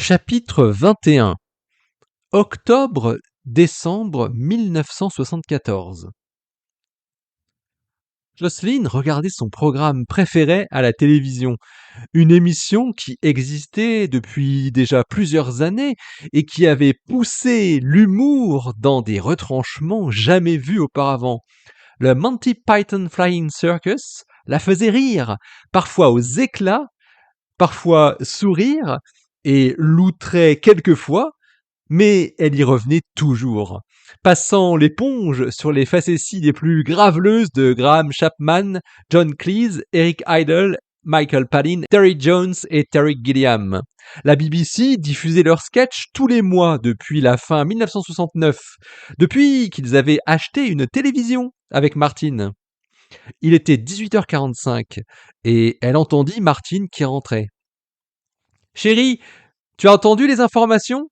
Chapitre 21. Octobre-décembre 1974. Jocelyne regardait son programme préféré à la télévision, une émission qui existait depuis déjà plusieurs années et qui avait poussé l'humour dans des retranchements jamais vus auparavant. Le Monty Python Flying Circus la faisait rire, parfois aux éclats, parfois sourire, et l'outrait quelquefois, mais elle y revenait toujours, passant l'éponge sur les facéties les plus graveleuses de Graham Chapman, John Cleese, Eric Idle, Michael Palin, Terry Jones et Terry Gilliam. La BBC diffusait leurs sketchs tous les mois depuis la fin 1969, depuis qu'ils avaient acheté une télévision avec Martin. Il était 18h45 et elle entendit Martin qui rentrait. « Chérie, tu as entendu les informations ?»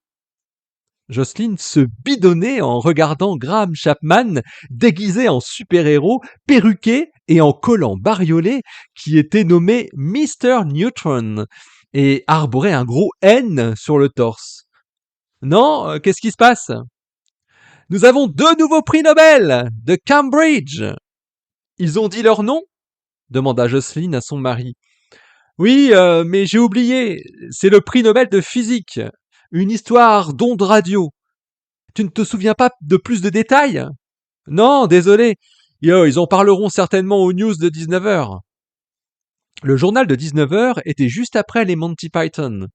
Jocelyne se bidonnait en regardant Graham Chapman déguisé en super-héros, perruqué et en collant bariolé qui était nommé Mr. Neutron et arborait un gros N sur le torse. « Non, qu'est-ce qui se passe ?»« Nous avons 2 nouveaux prix Nobel de Cambridge. »« Ils ont dit leur nom ?» demanda Jocelyne à son mari. « Oui, mais j'ai oublié, c'est le prix Nobel de physique. Une histoire d'ondes radio. Tu ne te souviens pas de plus de détails ? Non, désolé. Ils en parleront certainement aux news de 19h. Le journal de 19h était juste après les Monty Python.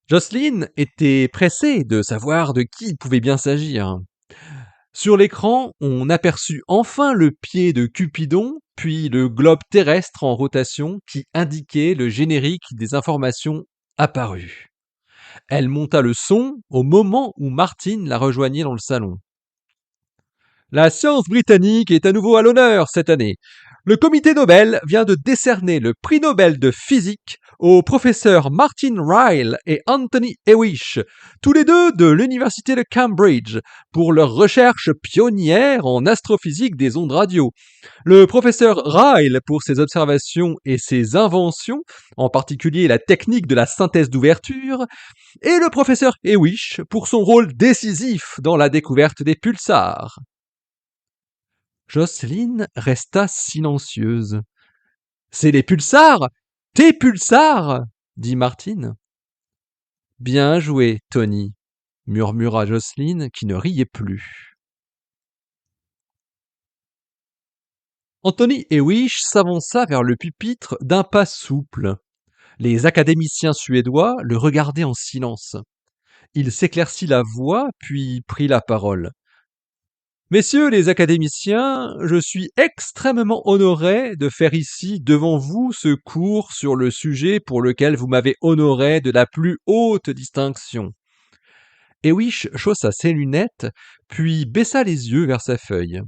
Jocelyne était pressée de savoir de qui il pouvait bien s'agir. Sur l'écran, on aperçut enfin le pied de Cupidon, puis le globe terrestre en rotation qui indiquait le générique des informations apparues. Elle monta le son au moment où Martin la rejoignait dans le salon. La science britannique est à nouveau à l'honneur cette année. Le comité Nobel vient de décerner le prix Nobel de physique aux professeurs Martin Ryle et Anthony Hewish, tous les deux de l'université de Cambridge, pour leurs recherches pionnières en astrophysique des ondes radio. Le professeur Ryle pour ses observations et ses inventions, en particulier la technique de la synthèse d'ouverture, et le professeur Hewish pour son rôle décisif dans la découverte des pulsars. Jocelyne resta silencieuse. « C'est les pulsars ? Tes pulsars ?» dit Martin. « Bien joué, Tony, » murmura Jocelyne qui ne riait plus. Anthony Hewish s'avança vers le pupitre d'un pas souple. Les académiciens suédois le regardaient en silence. Il s'éclaircit la voix, puis prit la parole. Messieurs les académiciens, je suis extrêmement honoré de faire ici devant vous ce cours sur le sujet pour lequel vous m'avez honoré de la plus haute distinction. Hewish chaussa ses lunettes, puis baissa les yeux vers sa feuille.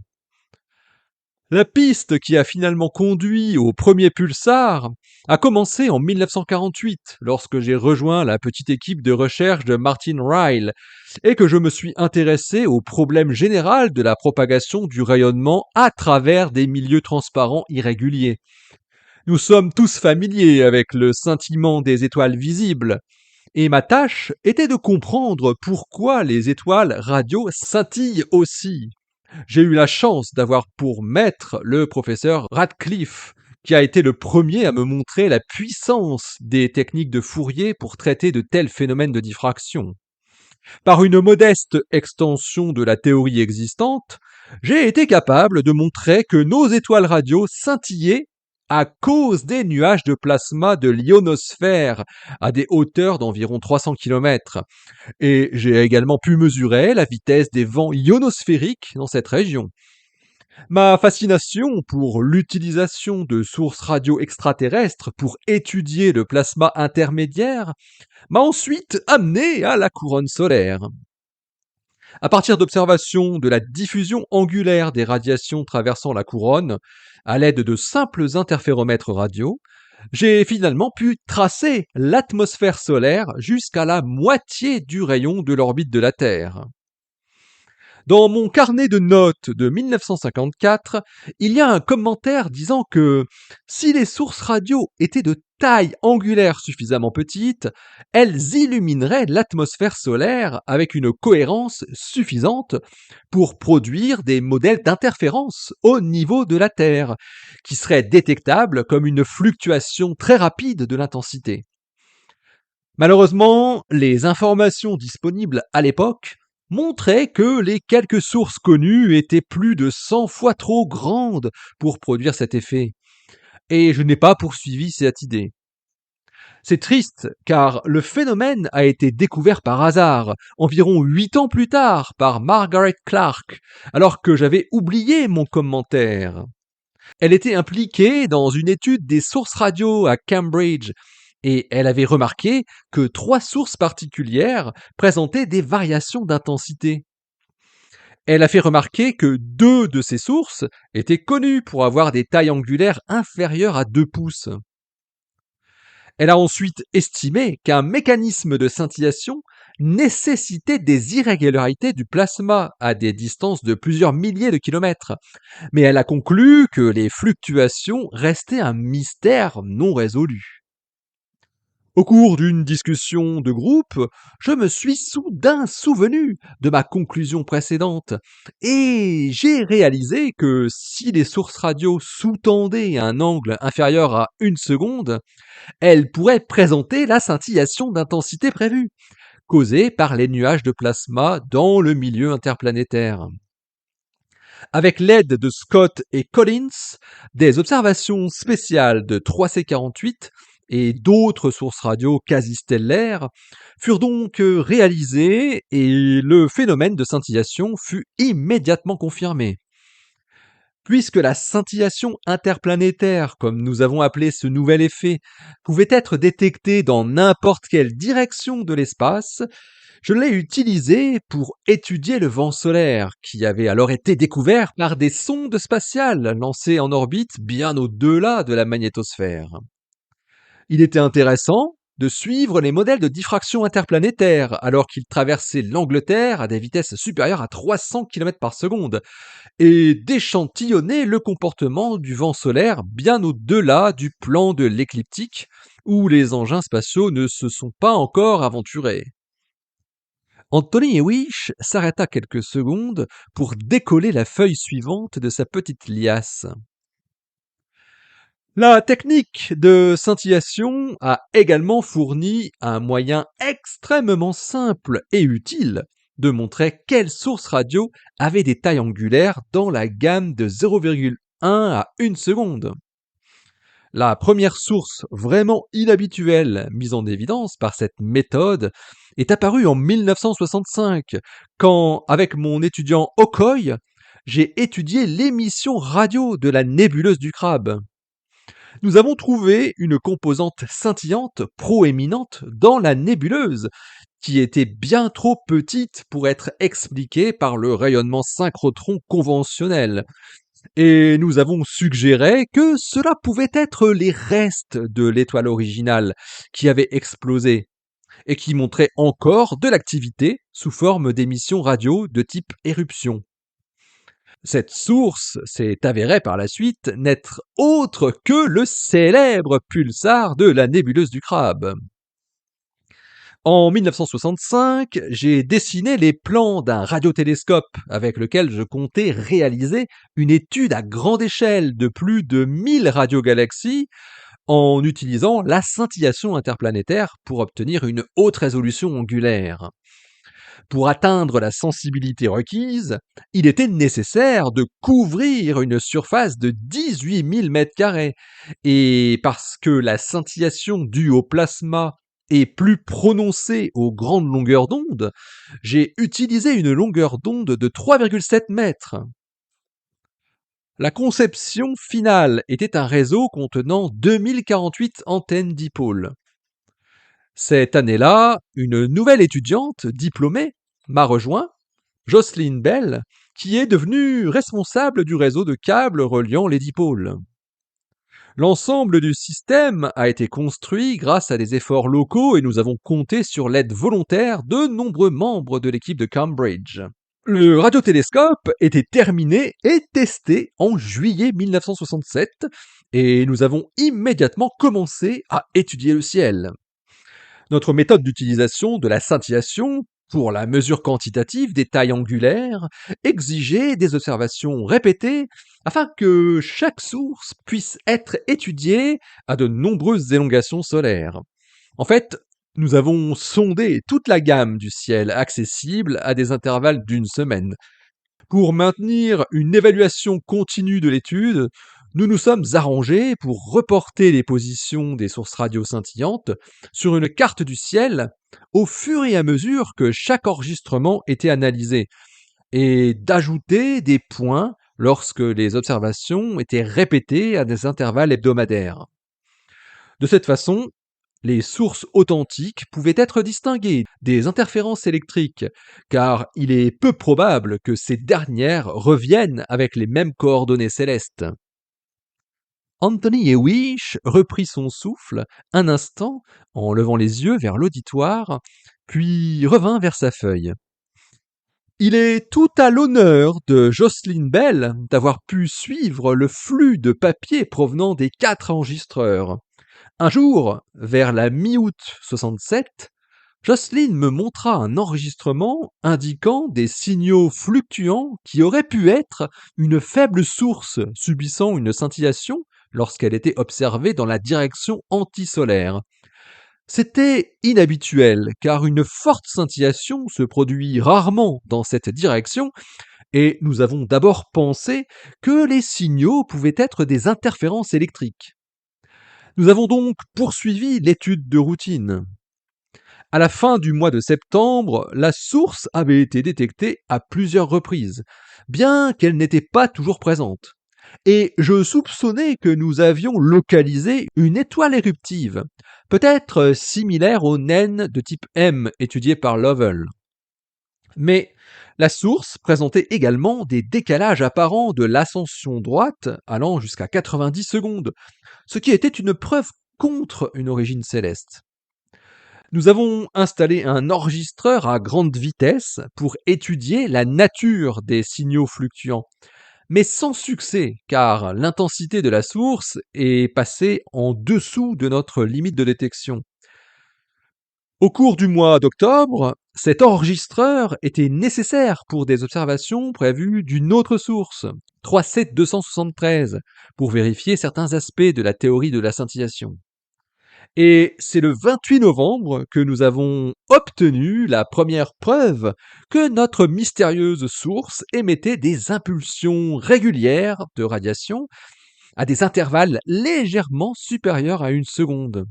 La piste qui a finalement conduit au premier pulsar a commencé en 1948, lorsque j'ai rejoint la petite équipe de recherche de Martin Ryle et que je me suis intéressé au problème général de la propagation du rayonnement à travers des milieux transparents irréguliers. Nous sommes tous familiers avec le scintillement des étoiles visibles, et ma tâche était de comprendre pourquoi les étoiles radio scintillent aussi. J'ai eu la chance d'avoir pour maître le professeur Radcliffe, qui a été le premier à me montrer la puissance des techniques de Fourier pour traiter de tels phénomènes de diffraction. Par une modeste extension de la théorie existante, j'ai été capable de montrer que nos étoiles radio scintillaient à cause des nuages de plasma de l'ionosphère à des hauteurs d'environ 300 km. Et j'ai également pu mesurer la vitesse des vents ionosphériques dans cette région. Ma fascination pour l'utilisation de sources radio extraterrestres pour étudier le plasma intermédiaire m'a ensuite amené à la couronne solaire. À partir d'observations de la diffusion angulaire des radiations traversant la couronne, à l'aide de simples interféromètres radio, j'ai finalement pu tracer l'atmosphère solaire jusqu'à la moitié du rayon de l'orbite de la Terre. Dans mon carnet de notes de 1954, il y a un commentaire disant que si les sources radio étaient de taille angulaire suffisamment petite, elles illumineraient l'atmosphère solaire avec une cohérence suffisante pour produire des modèles d'interférence au niveau de la Terre, qui seraient détectables comme une fluctuation très rapide de l'intensité. Malheureusement, les informations disponibles à l'époque montraient que les quelques sources connues étaient plus de 100 fois trop grandes pour produire cet effet, et je n'ai pas poursuivi cette idée. C'est triste, car le phénomène a été découvert par hasard, environ 8 ans plus tard, par Margaret Clark, alors que j'avais oublié mon commentaire. Elle était impliquée dans une étude des sources radio à Cambridge, et elle avait remarqué que 3 sources particulières présentaient des variations d'intensité. Elle a fait remarquer que 2 de ces sources étaient connues pour avoir des tailles angulaires inférieures à 2 pouces. Elle a ensuite estimé qu'un mécanisme de scintillation nécessitait des irrégularités du plasma à des distances de plusieurs milliers de kilomètres, mais elle a conclu que les fluctuations restaient un mystère non résolu. Au cours d'une discussion de groupe, je me suis soudain souvenu de ma conclusion précédente et j'ai réalisé que si les sources radio sous-tendaient un angle inférieur à 1 seconde, elles pourraient présenter la scintillation d'intensité prévue, causée par les nuages de plasma dans le milieu interplanétaire. Avec l'aide de Scott et Collins, des observations spéciales de 3C48 et d'autres sources radio quasi-stellaires furent donc réalisées et le phénomène de scintillation fut immédiatement confirmé. Puisque la scintillation interplanétaire, comme nous avons appelé ce nouvel effet, pouvait être détectée dans n'importe quelle direction de l'espace, je l'ai utilisé pour étudier le vent solaire, qui avait alors été découvert par des sondes spatiales lancées en orbite bien au-delà de la magnétosphère. Il était intéressant de suivre les modèles de diffraction interplanétaire alors qu'ils traversaient l'Angleterre à des vitesses supérieures à 300 km par seconde et d'échantillonner le comportement du vent solaire bien au-delà du plan de l'écliptique où les engins spatiaux ne se sont pas encore aventurés. Anthony Hewish s'arrêta quelques secondes pour décoller la feuille suivante de sa petite liasse. La technique de scintillation a également fourni un moyen extrêmement simple et utile de montrer quelles sources radio avaient des tailles angulaires dans la gamme de 0,1 à 1 seconde. La première source vraiment inhabituelle mise en évidence par cette méthode est apparue en 1965, quand, avec mon étudiant Okoy, j'ai étudié l'émission radio de la nébuleuse du Crabe. Nous avons trouvé une composante scintillante proéminente dans la nébuleuse, qui était bien trop petite pour être expliquée par le rayonnement synchrotron conventionnel. Et nous avons suggéré que cela pouvait être les restes de l'étoile originale qui avait explosé et qui montrait encore de l'activité sous forme d'émissions radio de type éruption. Cette source s'est avérée par la suite n'être autre que le célèbre pulsar de la nébuleuse du Crabe. En 1965, j'ai dessiné les plans d'un radiotélescope avec lequel je comptais réaliser une étude à grande échelle de plus de 1000 radiogalaxies en utilisant la scintillation interplanétaire pour obtenir une haute résolution angulaire. Pour atteindre la sensibilité requise, il était nécessaire de couvrir une surface de 18 000 m². Et parce que la scintillation due au plasma est plus prononcée aux grandes longueurs d'onde, j'ai utilisé une longueur d'onde de 3,7 mètres. La conception finale était un réseau contenant 2048 antennes dipôles. Cette année-là, une nouvelle étudiante diplômée m'a rejoint, Jocelyn Bell, qui est devenue responsable du réseau de câbles reliant les dipôles. L'ensemble du système a été construit grâce à des efforts locaux et nous avons compté sur l'aide volontaire de nombreux membres de l'équipe de Cambridge. Le radiotélescope était terminé et testé en juillet 1967 et nous avons immédiatement commencé à étudier le ciel. Notre méthode d'utilisation de la scintillation pour la mesure quantitative des tailles angulaires exigeait des observations répétées afin que chaque source puisse être étudiée à de nombreuses élongations solaires. En fait, nous avons sondé toute la gamme du ciel accessible à des intervalles d'une semaine. Pour maintenir une évaluation continue de l'étude, nous nous sommes arrangés pour reporter les positions des sources radio scintillantes sur une carte du ciel au fur et à mesure que chaque enregistrement était analysé, et d'ajouter des points lorsque les observations étaient répétées à des intervalles hebdomadaires. De cette façon, les sources authentiques pouvaient être distinguées des interférences électriques, car il est peu probable que ces dernières reviennent avec les mêmes coordonnées célestes. Anthony Hewish reprit son souffle un instant en levant les yeux vers l'auditoire, puis revint vers sa feuille. Il est tout à l'honneur de Jocelyn Bell d'avoir pu suivre le flux de papier provenant des 4 enregistreurs. Un jour, vers la mi-août 67, Jocelyn me montra un enregistrement indiquant des signaux fluctuants qui auraient pu être une faible source subissant une scintillation lorsqu'elle était observée dans la direction antisolaire. C'était inhabituel car une forte scintillation se produit rarement dans cette direction et nous avons d'abord pensé que les signaux pouvaient être des interférences électriques. Nous avons donc poursuivi l'étude de routine. À la fin du mois de septembre, la source avait été détectée à plusieurs reprises, bien qu'elle n'était pas toujours présente. Et je soupçonnais que nous avions localisé une étoile éruptive, peut-être similaire aux naines de type M étudiées par Lovell. Mais la source présentait également des décalages apparents de l'ascension droite allant jusqu'à 90 secondes, ce qui était une preuve contre une origine céleste. Nous avons installé un enregistreur à grande vitesse pour étudier la nature des signaux fluctuants, mais sans succès car l'intensité de la source est passée en dessous de notre limite de détection. Au cours du mois d'octobre, cet enregistreur était nécessaire pour des observations prévues d'une autre source, 37273, pour vérifier certains aspects de la théorie de la scintillation. Et c'est le 28 novembre que nous avons obtenu la première preuve que notre mystérieuse source émettait des impulsions régulières de radiation à des intervalles légèrement supérieurs à une seconde.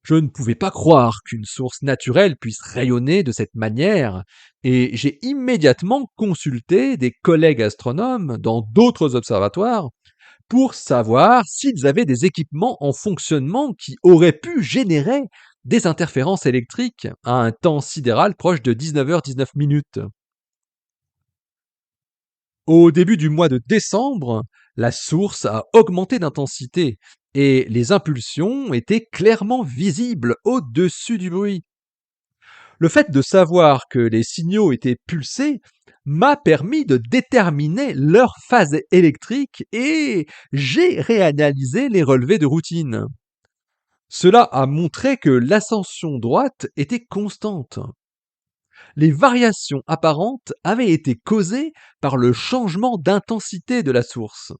Je ne pouvais pas croire qu'une source naturelle puisse rayonner de cette manière, et j'ai immédiatement consulté des collègues astronomes dans d'autres observatoires pour savoir s'ils avaient des équipements en fonctionnement qui auraient pu générer des interférences électriques à un temps sidéral proche de 19h19. Au début du mois de décembre, la source a augmenté d'intensité et les impulsions étaient clairement visibles au-dessus du bruit. Le fait de savoir que les signaux étaient pulsés m'a permis de déterminer leur phase électrique et j'ai réanalysé les relevés de routine. Cela a montré que l'ascension droite était constante. Les variations apparentes avaient été causées par le changement d'intensité de la source.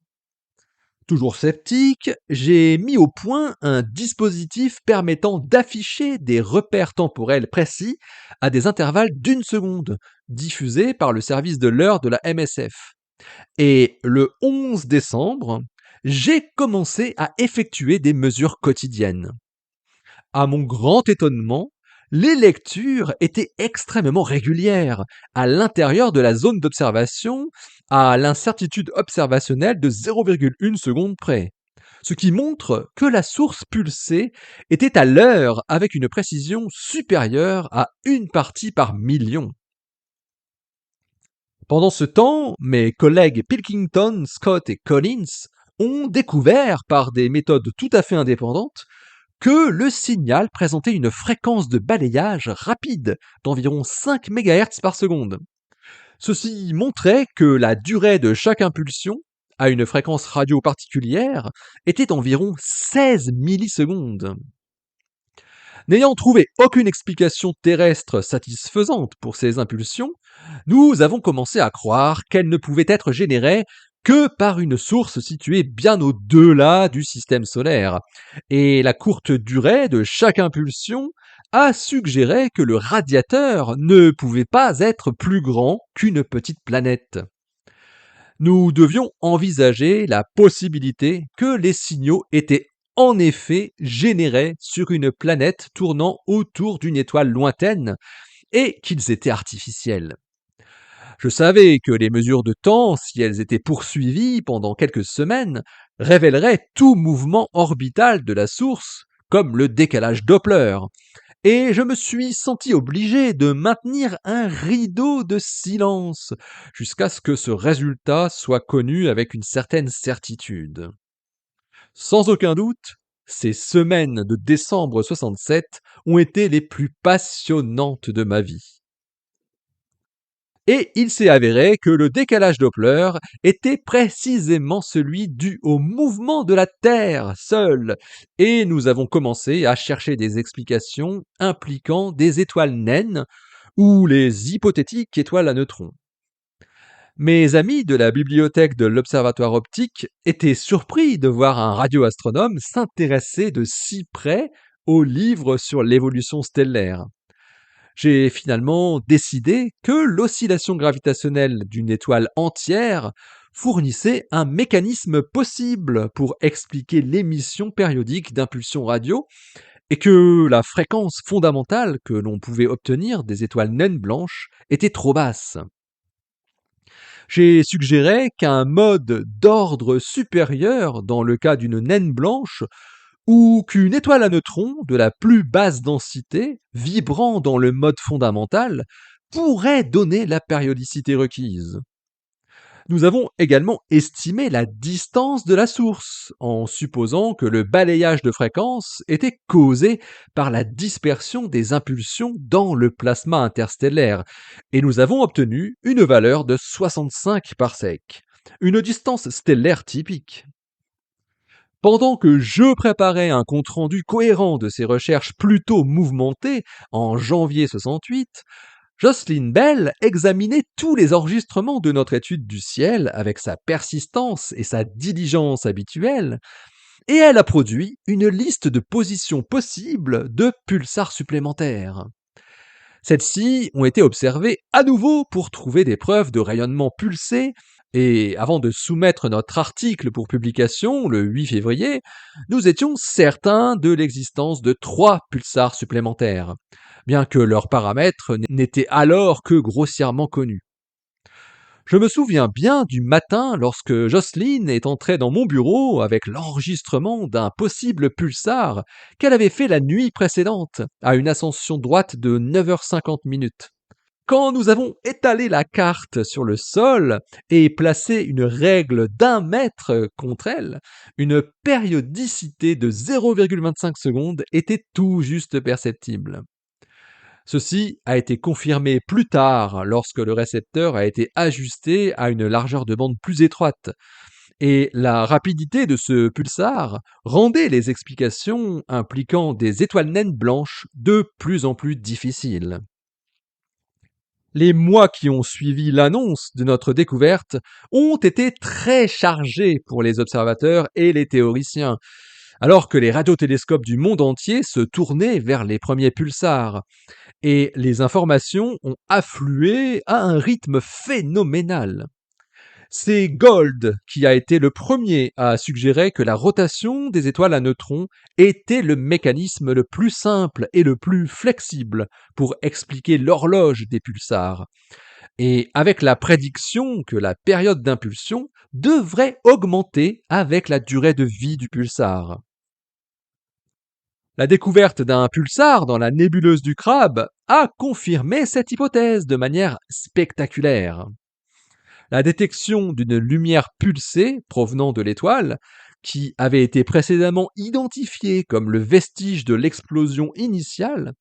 Toujours sceptique, j'ai mis au point un dispositif permettant d'afficher des repères temporels précis à des intervalles d'une seconde, diffusés par le service de l'heure de la MSF. Et le 11 décembre, j'ai commencé à effectuer des mesures quotidiennes. À mon grand étonnement, les lectures étaient extrêmement régulières à l'intérieur de la zone d'observation à l'incertitude observationnelle de 0,1 seconde près, ce qui montre que la source pulsée était à l'heure avec une précision supérieure à une partie par million. Pendant ce temps, mes collègues Pilkington, Scott et Collins ont découvert par des méthodes tout à fait indépendantes que le signal présentait une fréquence de balayage rapide d'environ 5 MHz par seconde. Ceci montrait que la durée de chaque impulsion, à une fréquence radio particulière, était d'environ 16 millisecondes. N'ayant trouvé aucune explication terrestre satisfaisante pour ces impulsions, nous avons commencé à croire qu'elles ne pouvaient être générées que par une source située bien au-delà du système solaire. Et la courte durée de chaque impulsion a suggéré que le radiateur ne pouvait pas être plus grand qu'une petite planète. Nous devions envisager la possibilité que les signaux étaient en effet générés sur une planète tournant autour d'une étoile lointaine et qu'ils étaient artificiels. Je savais que les mesures de temps, si elles étaient poursuivies pendant quelques semaines, révéleraient tout mouvement orbital de la source, comme le décalage Doppler, et je me suis senti obligé de maintenir un rideau de silence jusqu'à ce que ce résultat soit connu avec une certaine certitude. Sans aucun doute, ces semaines de décembre 67 ont été les plus passionnantes de ma vie. Et il s'est avéré que le décalage Doppler était précisément celui dû au mouvement de la Terre seule, et nous avons commencé à chercher des explications impliquant des étoiles naines ou les hypothétiques étoiles à neutrons. Mes amis de la bibliothèque de l'Observatoire optique étaient surpris de voir un radioastronome s'intéresser de si près aux livres sur l'évolution stellaire. J'ai finalement décidé que l'oscillation gravitationnelle d'une étoile entière fournissait un mécanisme possible pour expliquer l'émission périodique d'impulsions radio et que la fréquence fondamentale que l'on pouvait obtenir des étoiles naines blanches était trop basse. J'ai suggéré qu'un mode d'ordre supérieur dans le cas d'une naine blanche ou qu'une étoile à neutrons de la plus basse densité, vibrant dans le mode fondamental, pourrait donner la périodicité requise. Nous avons également estimé la distance de la source, en supposant que le balayage de fréquences était causé par la dispersion des impulsions dans le plasma interstellaire, et nous avons obtenu une valeur de 65 parsecs, une distance stellaire typique. Pendant que je préparais un compte-rendu cohérent de ces recherches plutôt mouvementées en janvier 68, Jocelyn Bell examinait tous les enregistrements de notre étude du ciel avec sa persistance et sa diligence habituelles, et elle a produit une liste de positions possibles de pulsars supplémentaires. Celles-ci ont été observées à nouveau pour trouver des preuves de rayonnement pulsé, et avant de soumettre notre article pour publication le 8 février, nous étions certains de l'existence de 3 pulsars supplémentaires, bien que leurs paramètres n'étaient alors que grossièrement connus. Je me souviens bien du matin lorsque Jocelyne est entrée dans mon bureau avec l'enregistrement d'un possible pulsar qu'elle avait fait la nuit précédente, à une ascension droite de 9h50 minutes. Quand nous avons étalé la carte sur le sol et placé une règle d'1 mètre contre elle, une périodicité de 0,25 secondes était tout juste perceptible. Ceci a été confirmé plus tard lorsque le récepteur a été ajusté à une largeur de bande plus étroite, et la rapidité de ce pulsar rendait les explications impliquant des étoiles naines blanches de plus en plus difficiles. Les mois qui ont suivi l'annonce de notre découverte ont été très chargés pour les observateurs et les théoriciens, alors que les radiotélescopes du monde entier se tournaient vers les premiers pulsars, et les informations ont afflué à un rythme phénoménal. C'est Gold qui a été le premier à suggérer que la rotation des étoiles à neutrons était le mécanisme le plus simple et le plus flexible pour expliquer l'horloge des pulsars, et avec la prédiction que la période d'impulsion devrait augmenter avec la durée de vie du pulsar. La découverte d'un pulsar dans la nébuleuse du Crabe a confirmé cette hypothèse de manière spectaculaire. La détection d'une lumière pulsée provenant de l'étoile, qui avait été précédemment identifiée comme le vestige de l'explosion initiale,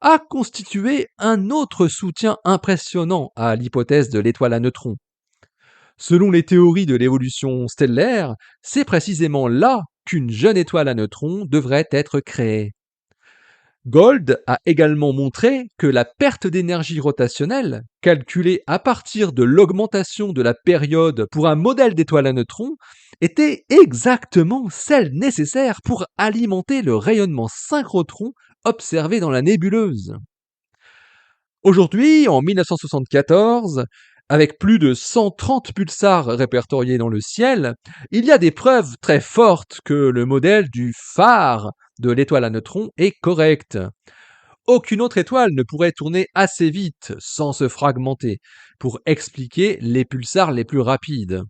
a constitué un autre soutien impressionnant à l'hypothèse de l'étoile à neutrons. Selon les théories de l'évolution stellaire, c'est précisément là qu'une jeune étoile à neutrons devrait être créée. Gold a également montré que la perte d'énergie rotationnelle, calculée à partir de l'augmentation de la période pour un modèle d'étoile à neutrons, était exactement celle nécessaire pour alimenter le rayonnement synchrotron observé dans la nébuleuse. Aujourd'hui, en 1974, avec plus de 130 pulsars répertoriés dans le ciel, il y a des preuves très fortes que le modèle du phare de l'étoile à neutrons est correct. Aucune autre étoile ne pourrait tourner assez vite sans se fragmenter pour expliquer les pulsars les plus rapides.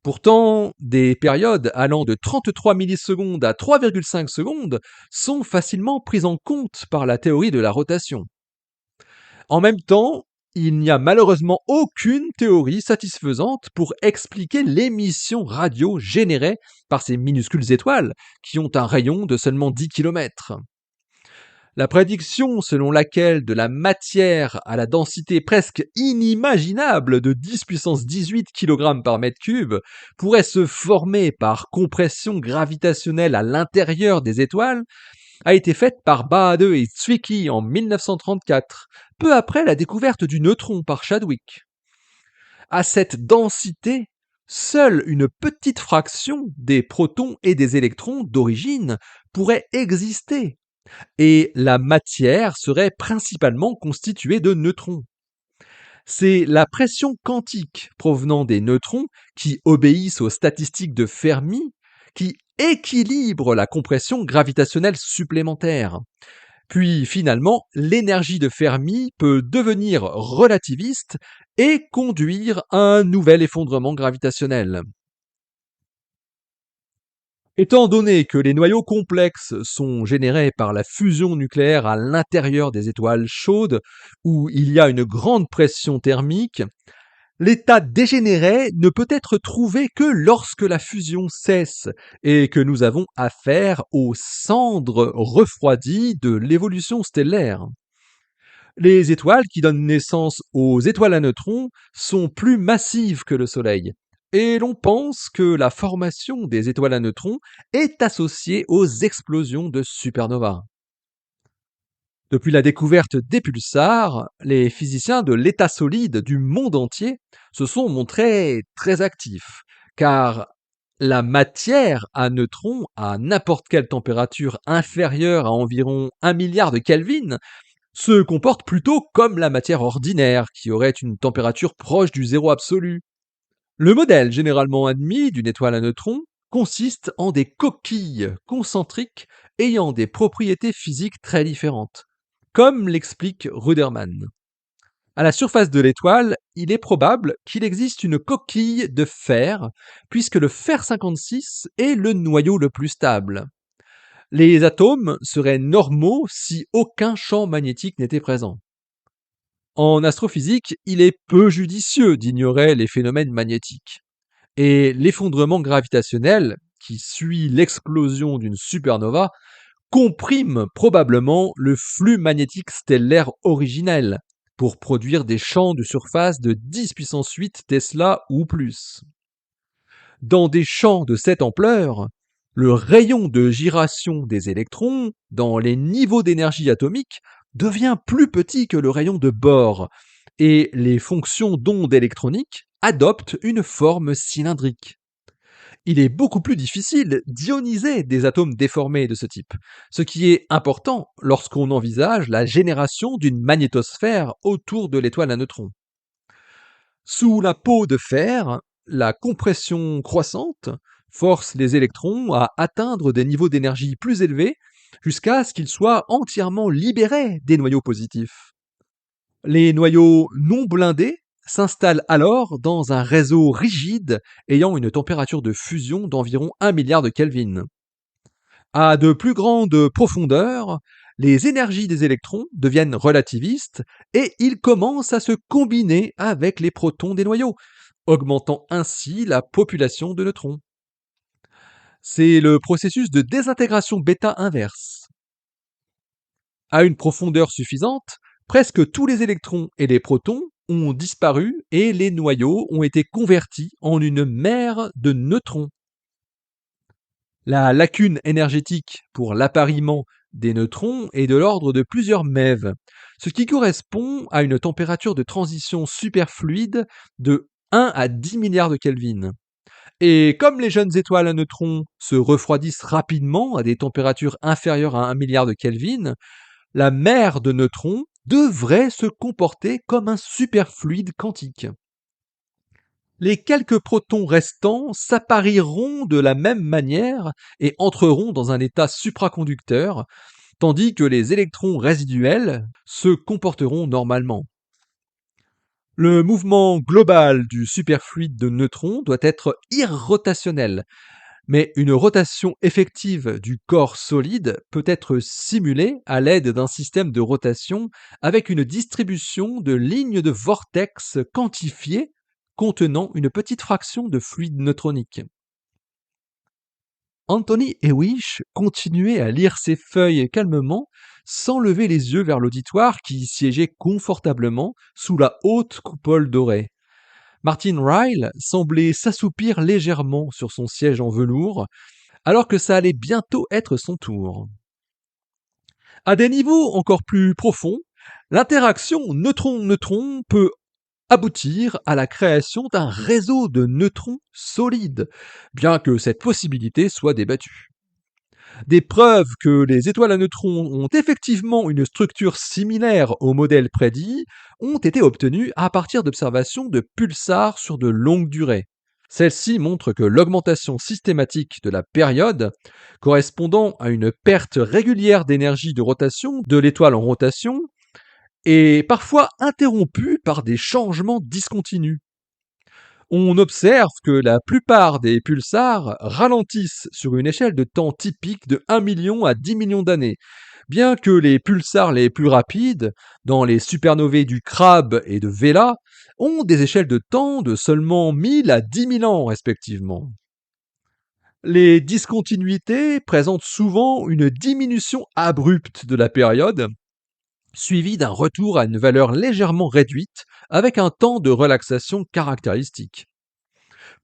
Pourtant, des périodes allant de 33 millisecondes à 3,5 secondes sont facilement prises en compte par la théorie de la rotation. En même temps, il n'y a malheureusement aucune théorie satisfaisante pour expliquer l'émission radio générée par ces minuscules étoiles qui ont un rayon de seulement 10 km. La prédiction selon laquelle de la matière à la densité presque inimaginable de 10 puissance 18 kg par mètre cube pourrait se former par compression gravitationnelle à l'intérieur des étoiles a été faite par Baade et Zwicky en 1934, peu après la découverte du neutron par Chadwick. À cette densité, seule une petite fraction des protons et des électrons d'origine pourrait exister, et la matière serait principalement constituée de neutrons. C'est la pression quantique provenant des neutrons qui obéissent aux statistiques de Fermi qui équilibre la compression gravitationnelle supplémentaire. Puis finalement, l'énergie de Fermi peut devenir relativiste et conduire à un nouvel effondrement gravitationnel. Étant donné que les noyaux complexes sont générés par la fusion nucléaire à l'intérieur des étoiles chaudes, où il y a une grande pression thermique, l'état dégénéré ne peut être trouvé que lorsque la fusion cesse et que nous avons affaire aux cendres refroidies de l'évolution stellaire. Les étoiles qui donnent naissance aux étoiles à neutrons sont plus massives que le Soleil, et l'on pense que la formation des étoiles à neutrons est associée aux explosions de supernovas. Depuis la découverte des pulsars, les physiciens de l'état solide du monde entier se sont montrés très actifs, car la matière à neutrons à n'importe quelle température inférieure à environ 1 milliard de Kelvin se comporte plutôt comme la matière ordinaire, qui aurait une température proche du zéro absolu. Le modèle généralement admis d'une étoile à neutrons consiste en des coquilles concentriques ayant des propriétés physiques très différentes, comme l'explique Ruderman. À la surface de l'étoile, il est probable qu'il existe une coquille de fer, puisque le fer 56 est le noyau le plus stable. Les atomes seraient normaux si aucun champ magnétique n'était présent. En astrophysique, il est peu judicieux d'ignorer les phénomènes magnétiques. Et l'effondrement gravitationnel, qui suit l'explosion d'une supernova, comprime probablement le flux magnétique stellaire originel pour produire des champs de surface de 10 puissance 8 Tesla ou plus. Dans des champs de cette ampleur, le rayon de giration des électrons dans les niveaux d'énergie atomique devient plus petit que le rayon de Bohr, et les fonctions d'ondes électroniques adoptent une forme cylindrique. Il est beaucoup plus difficile d'ioniser des atomes déformés de ce type, ce qui est important lorsqu'on envisage la génération d'une magnétosphère autour de l'étoile à neutrons. Sous la peau de fer, la compression croissante force les électrons à atteindre des niveaux d'énergie plus élevés jusqu'à ce qu'ils soient entièrement libérés des noyaux positifs. Les noyaux non blindés s'installent alors dans un réseau rigide ayant une température de fusion d'environ 1 milliard de Kelvin. À de plus grandes profondeurs, les énergies des électrons deviennent relativistes et ils commencent à se combiner avec les protons des noyaux, augmentant ainsi la population de neutrons. C'est le processus de désintégration bêta inverse. À une profondeur suffisante, presque tous les électrons et les protons ont disparu et les noyaux ont été convertis en une mer de neutrons. La lacune énergétique pour l'appariement des neutrons est de l'ordre de plusieurs MeV, ce qui correspond à une température de transition superfluide de 1 à 10 milliards de Kelvin. Et comme les jeunes étoiles à neutrons se refroidissent rapidement à des températures inférieures à 1 milliard de Kelvin, la mer de neutrons devrait se comporter comme un superfluide quantique. Les quelques protons restants s'appareilleront de la même manière et entreront dans un état supraconducteur, tandis que les électrons résiduels se comporteront normalement. Le mouvement global du superfluide de neutrons doit être irrotationnel, mais une rotation effective du corps solide peut être simulée à l'aide d'un système de rotation avec une distribution de lignes de vortex quantifiées contenant une petite fraction de fluide neutronique. Anthony Hewish continuait à lire ses feuilles calmement, sans lever les yeux vers l'auditoire qui siégeait confortablement sous la haute coupole dorée. Martin Ryle semblait s'assoupir légèrement sur son siège en velours, alors que ça allait bientôt être son tour. À des niveaux encore plus profonds, l'interaction neutron-neutron peut aboutir à la création d'un réseau de neutrons solides, bien que cette possibilité soit débattue. Des preuves que les étoiles à neutrons ont effectivement une structure similaire au modèle prédit ont été obtenues à partir d'observations de pulsars sur de longues durées. Celle-ci montre que l'augmentation systématique de la période, correspondant à une perte régulière d'énergie de rotation de l'étoile en rotation, est parfois interrompue par des changements discontinus. On observe que la plupart des pulsars ralentissent sur une échelle de temps typique de 1 million à 10 millions d'années, bien que les pulsars les plus rapides, dans les supernovae du Crab et de Vela, ont des échelles de temps de seulement 1000 à 10 000 ans respectivement. Les discontinuités présentent souvent une diminution abrupte de la période, suivie d'un retour à une valeur légèrement réduite avec un temps de relaxation caractéristique.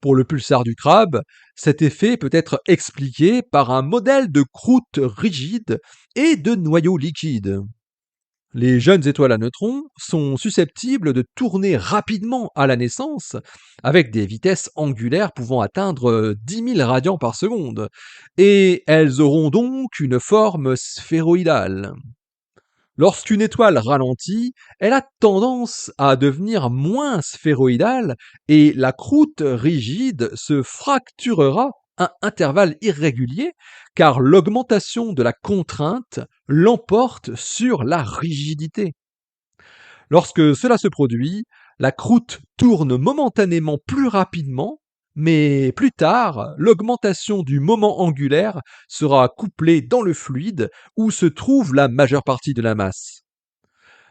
Pour le pulsar du crabe, cet effet peut être expliqué par un modèle de croûte rigide et de noyau liquide. Les jeunes étoiles à neutrons sont susceptibles de tourner rapidement à la naissance, avec des vitesses angulaires pouvant atteindre 10 000 radians par seconde, et elles auront donc une forme sphéroïdale. Lorsqu'une étoile ralentit, elle a tendance à devenir moins sphéroïdale et la croûte rigide se fracturera à intervalles irréguliers car l'augmentation de la contrainte l'emporte sur la rigidité. Lorsque cela se produit, la croûte tourne momentanément plus rapidement, mais plus tard, l'augmentation du moment angulaire sera couplée dans le fluide où se trouve la majeure partie de la masse.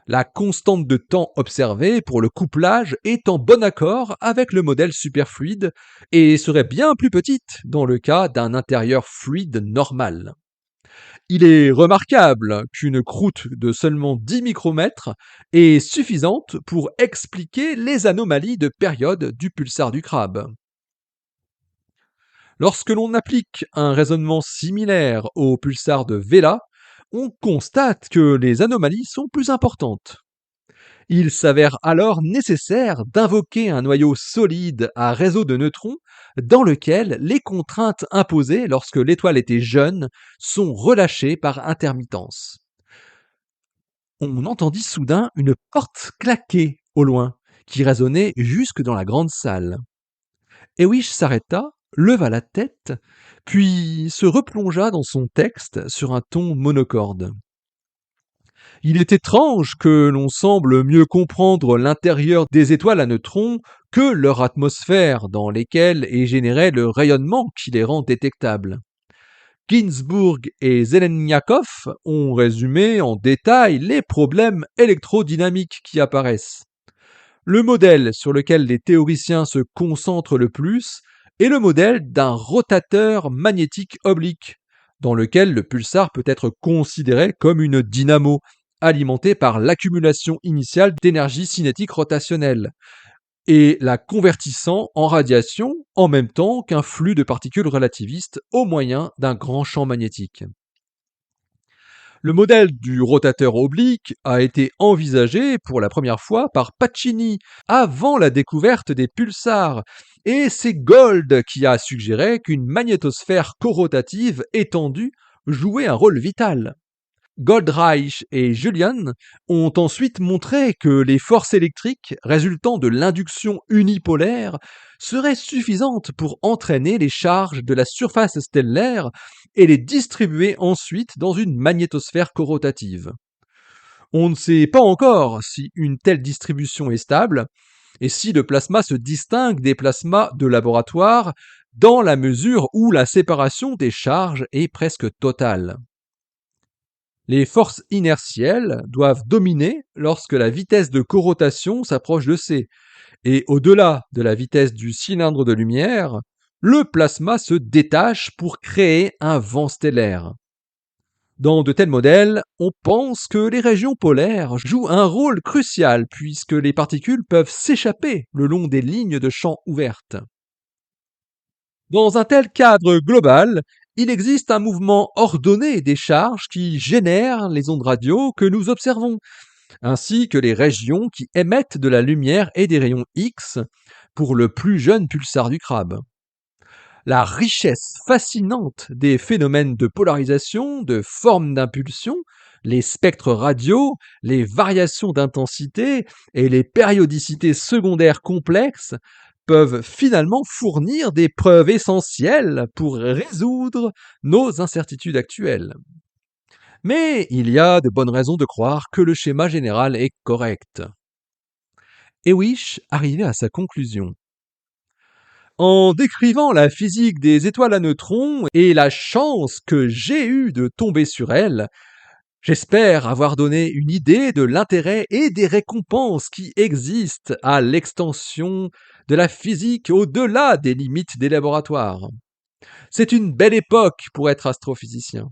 La constante de temps observée pour le couplage est en bon accord avec le modèle superfluide et serait bien plus petite dans le cas d'un intérieur fluide normal. Il est remarquable qu'une croûte de seulement 10 micromètres est suffisante pour expliquer les anomalies de période du pulsar du crabe. Lorsque l'on applique un raisonnement similaire au pulsar de Vela, on constate que les anomalies sont plus importantes. Il s'avère alors nécessaire d'invoquer un noyau solide à réseau de neutrons dans lequel les contraintes imposées lorsque l'étoile était jeune sont relâchées par intermittence. On entendit soudain une porte claquer au loin, qui résonnait jusque dans la grande salle. Hewish s'arrêta, leva la tête, puis se replongea dans son texte sur un ton monocorde. Il est étrange que l'on semble mieux comprendre l'intérieur des étoiles à neutrons que leur atmosphère dans lesquelles est généré le rayonnement qui les rend détectables. Ginzburg et Zeleniakov ont résumé en détail les problèmes électrodynamiques qui apparaissent. Le modèle sur lequel les théoriciens se concentrent le plus est le modèle d'un rotateur magnétique oblique, dans lequel le pulsar peut être considéré comme une dynamo, alimentée par l'accumulation initiale d'énergie cinétique rotationnelle, et la convertissant en radiation en même temps qu'un flux de particules relativistes au moyen d'un grand champ magnétique. Le modèle du rotateur oblique a été envisagé pour la première fois par Pacini avant la découverte des pulsars, et c'est Gold qui a suggéré qu'une magnétosphère corotative étendue jouait un rôle vital. Goldreich et Julian ont ensuite montré que les forces électriques résultant de l'induction unipolaire seraient suffisantes pour entraîner les charges de la surface stellaire et les distribuer ensuite dans une magnétosphère corotative. On ne sait pas encore si une telle distribution est stable et si le plasma se distingue des plasmas de laboratoire dans la mesure où la séparation des charges est presque totale. Les forces inertielles doivent dominer lorsque la vitesse de corotation s'approche de c, et au-delà de la vitesse du cylindre de lumière, le plasma se détache pour créer un vent stellaire. Dans de tels modèles, on pense que les régions polaires jouent un rôle crucial puisque les particules peuvent s'échapper le long des lignes de champ ouvertes. Dans un tel cadre global, il existe un mouvement ordonné des charges qui génèrent les ondes radio que nous observons, ainsi que les régions qui émettent de la lumière et des rayons X pour le plus jeune pulsar du crabe. La richesse fascinante des phénomènes de polarisation, de forme d'impulsion, les spectres radio, les variations d'intensité et les périodicités secondaires complexes peuvent finalement fournir des preuves essentielles pour résoudre nos incertitudes actuelles. Mais il y a de bonnes raisons de croire que le schéma général est correct. Hewish arrivait à sa conclusion. En décrivant la physique des étoiles à neutrons et la chance que j'ai eue de tomber sur elle, j'espère avoir donné une idée de l'intérêt et des récompenses qui existent à l'extension de la physique au-delà des limites des laboratoires. C'est une belle époque pour être astrophysicien.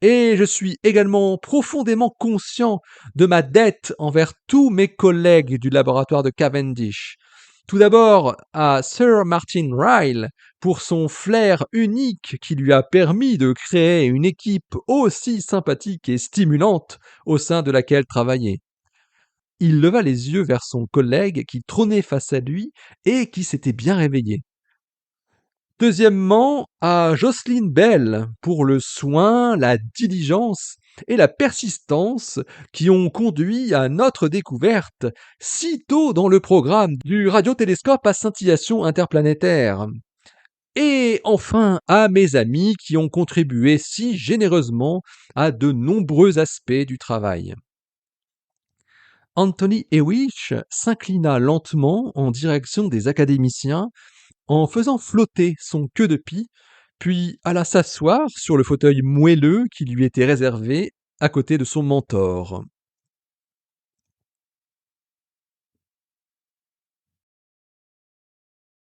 Et je suis également profondément conscient de ma dette envers tous mes collègues du laboratoire de Cavendish. Tout d'abord à Sir Martin Ryle pour son flair unique qui lui a permis de créer une équipe aussi sympathique et stimulante au sein de laquelle travailler. Il leva les yeux vers son collègue qui trônait face à lui et qui s'était bien réveillé. Deuxièmement, à Jocelyn Bell pour le soin, la diligence et la persistance qui ont conduit à notre découverte si tôt dans le programme du radiotélescope à scintillation interplanétaire. Et enfin, à mes amis qui ont contribué si généreusement à de nombreux aspects du travail. Anthony Hewish s'inclina lentement en direction des académiciens en faisant flotter son queue de pie, puis alla s'asseoir sur le fauteuil moelleux qui lui était réservé à côté de son mentor.